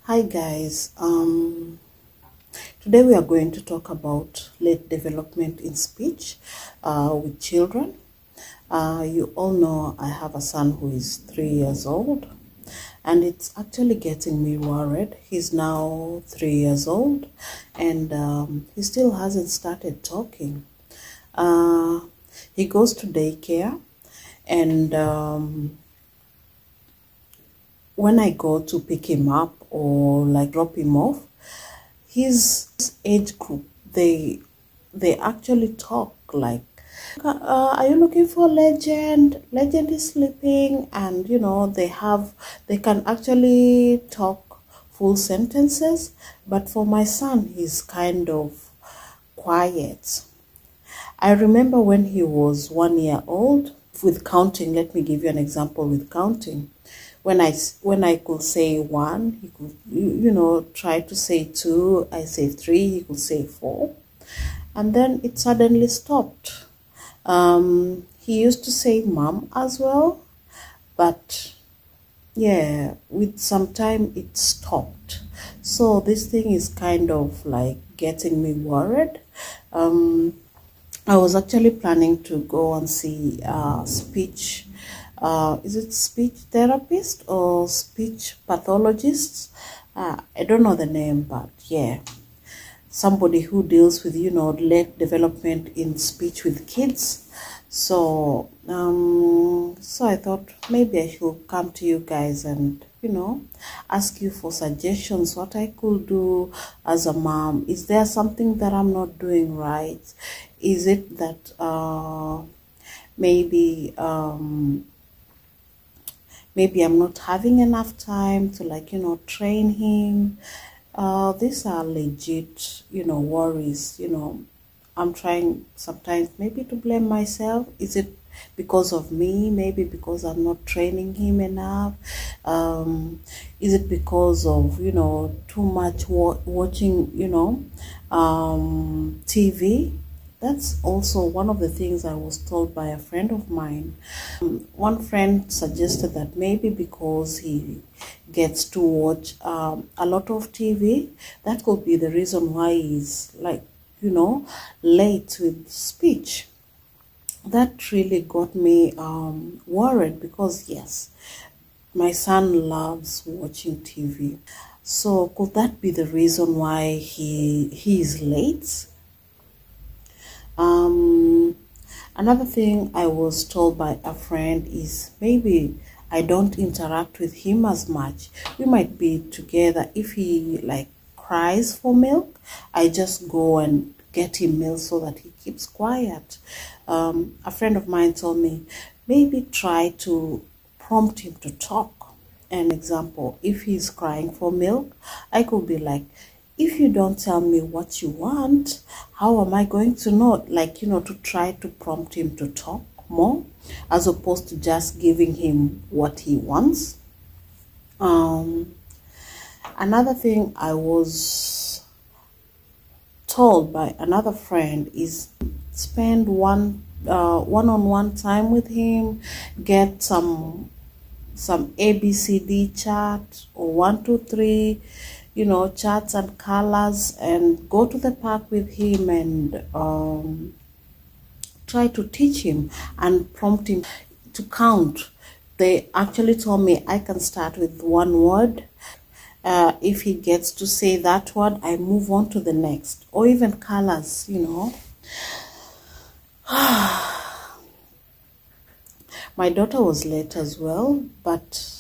Hi guys, today we are going to talk about late development in speech with children. You all know I have a son who is 3 years old, and it's actually getting me worried. He's now 3 years old, and he still hasn't started talking. He goes to daycare, and when I go to pick him up or like drop him off, his age group, they actually talk like, are you looking for Legend? Legend is sleeping. And they can actually talk full sentences. But for my son, he's kind of quiet. I remember when he was 1 year old with counting. Let me give you an example with counting. When I could say 1, he could try to say 2. I say 3, he could say 4, and then it suddenly stopped. He used to say mom as well, but yeah, with some time it stopped. So this thing is kind of like getting me worried. I was actually planning to go and see speech. Is it speech therapist or speech pathologist? I don't know the name, but yeah, somebody who deals with late development in speech with kids. So so I thought maybe I should come to you guys and ask you for suggestions, what I could do as a mom. Is there something that I'm not doing right? Is it that maybe I'm not having enough time to train him? These are legit worries. I'm trying sometimes maybe to blame myself. Is it because of me? Maybe because I'm not training him enough. Is it because of too much watching TV? That's also one of the things I was told by a friend of mine. One friend suggested that maybe because he gets to watch a lot of TV, that could be the reason why he's late with speech. That really got me worried, because yes, my son loves watching TV. So could that be the reason why he is late? Another thing I was told by a friend is maybe I don't interact with him as much. We might be together. If he cries for milk, I just go and get him milk so that he keeps quiet. A friend of mine told me maybe try to prompt him to talk. An example, if he's crying for milk, I could be like, if you don't tell me what you want, how am I going to know? To try to prompt him to talk more, as opposed to just giving him what he wants. Another thing I was told by another friend is spend one-on-one time with him, get some ABCD chart or 1, 2, 3, charts and colors, and go to the park with him and try to teach him and prompt him to count. They actually told me I can start with one word. If he gets to say that word, I move on to the next, or even colors. My daughter was late as well, but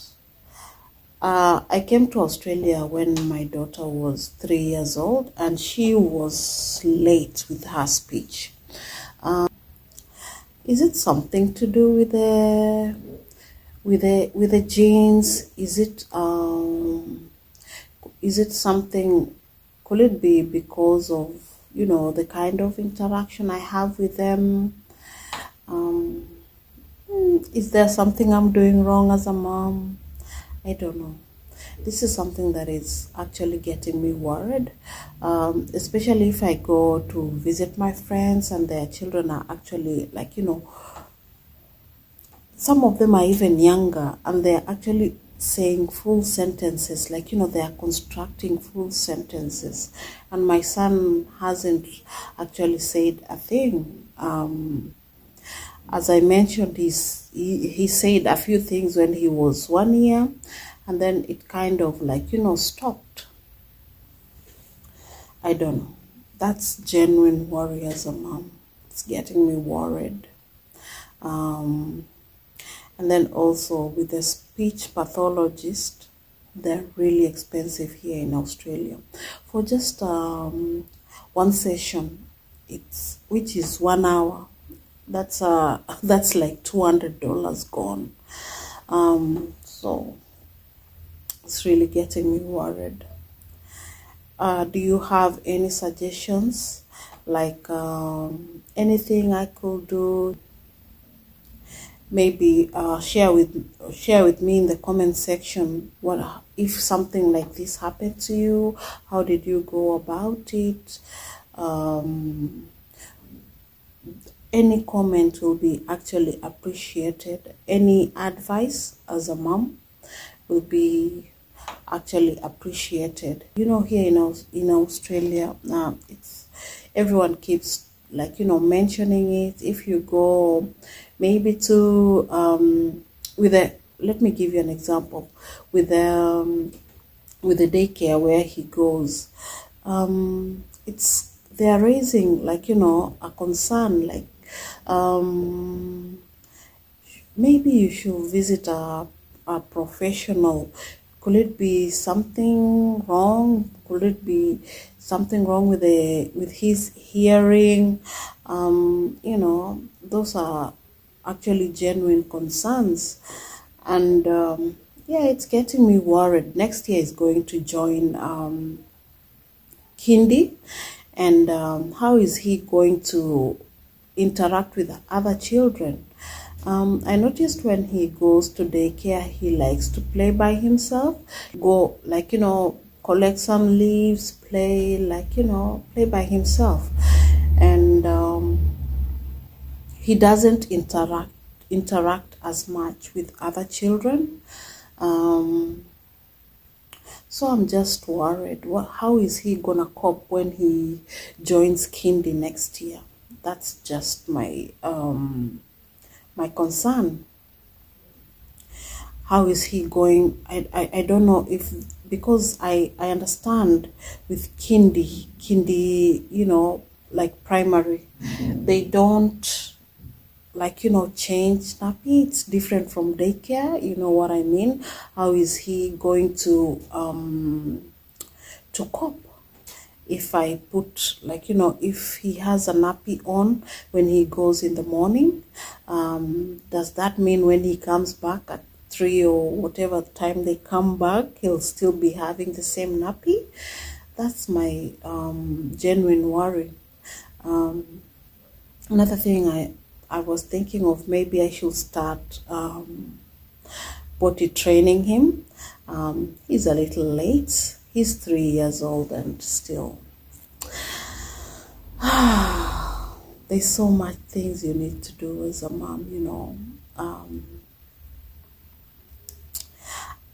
I came to Australia when my daughter was 3 years old, and she was late with her speech. Is it something to do with the genes? Is it something? Could it be because of the kind of interaction I have with them? Is there something I'm doing wrong as a mom? I don't know. This is something that is actually getting me worried, especially if I go to visit my friends and their children are actually some of them are even younger, and they're actually saying full sentences, like, they are constructing full sentences, and my son hasn't actually said a thing. As I mentioned, he said a few things when he was 1 year, and then it kind of like, stopped. I don't know. That's genuine worry as a mom. It's getting me worried. And then also with the speech pathologist, they're really expensive here in Australia. For just one session, which is 1 hour, that's like $200 gone. So it's really getting me worried. Do you have any suggestions, like anything I could do? Maybe share with me in the comment section, what if something like this happened to you, how did you go about it? Any comment will be actually appreciated. Any advice as a mom will be actually appreciated. Here in Australia, it's everyone keeps like mentioning it. If you go maybe to let me give you an example with the daycare where he goes, they are raising like a concern, like maybe you should visit a professional. Could it be something wrong? Could it be something wrong with his hearing? Those are actually genuine concerns, and yeah, it's getting me worried. Next year is going to join kindy, and how is he going to interact with other children? I noticed when he goes to daycare, he likes to play by himself, go like collect some leaves, play like play by himself, and he doesn't interact as much with other children. So I'm just worried. How is he gonna cope when he joins kindy next year? That's just my concern. How is he going? I don't know, if because I understand with kindy, like primary, they don't like change nappy. It's different from daycare, you know what I mean? How is he going to cope if I put like if he has a nappy on when he goes in the morning? Does that mean when he comes back at 3 or whatever time they come back, he'll still be having the same nappy? That's my genuine worry. Another thing I was thinking of, maybe I should start potty training him. He's a little late. He's 3 years old and still there's so much things you need to do as a mom,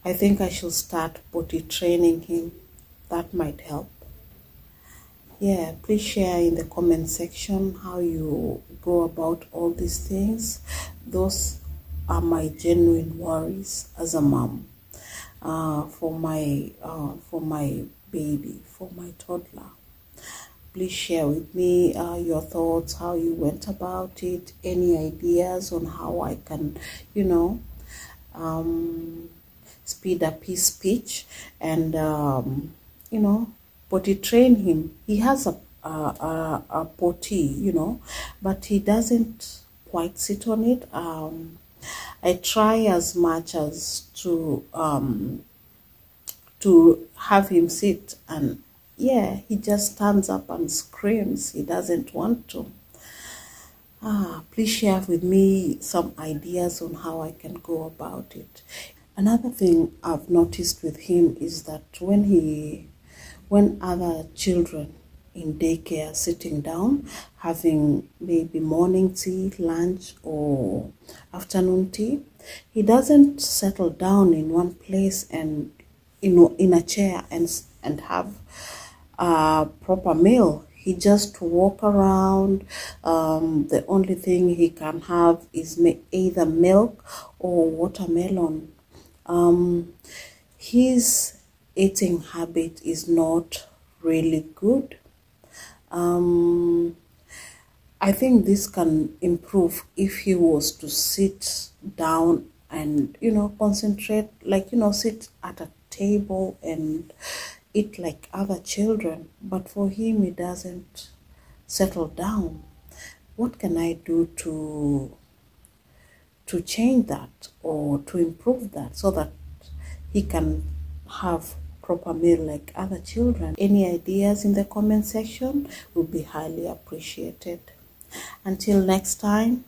I think I should start potty training him. That might help. Yeah, please share in the comment section how you go about all these things. Those are my genuine worries as a mom, for my baby, for my toddler. Please share with me your thoughts, how you went about it, any ideas on how I can, speed up his speech and, potty train him. He has a potty, but he doesn't quite sit on it. I try as much as to have him sit, and yeah, he just stands up and screams. He doesn't want to. Please share with me some ideas on how I can go about it. Another thing I've noticed with him is that when other children in daycare are sitting down having maybe morning tea, lunch, or afternoon tea, He doesn't settle down in one place and in a chair and have a proper meal. He just walk around. The only thing he can have is either milk or watermelon. His eating habit is not really good. I think this can improve if he was to sit down and, concentrate, like, sit at a table and eat like other children. But for him, he doesn't settle down. What can I do to change that or to improve that so that he can have proper meal like other children? Any ideas in the comment section will be highly appreciated. Until next time,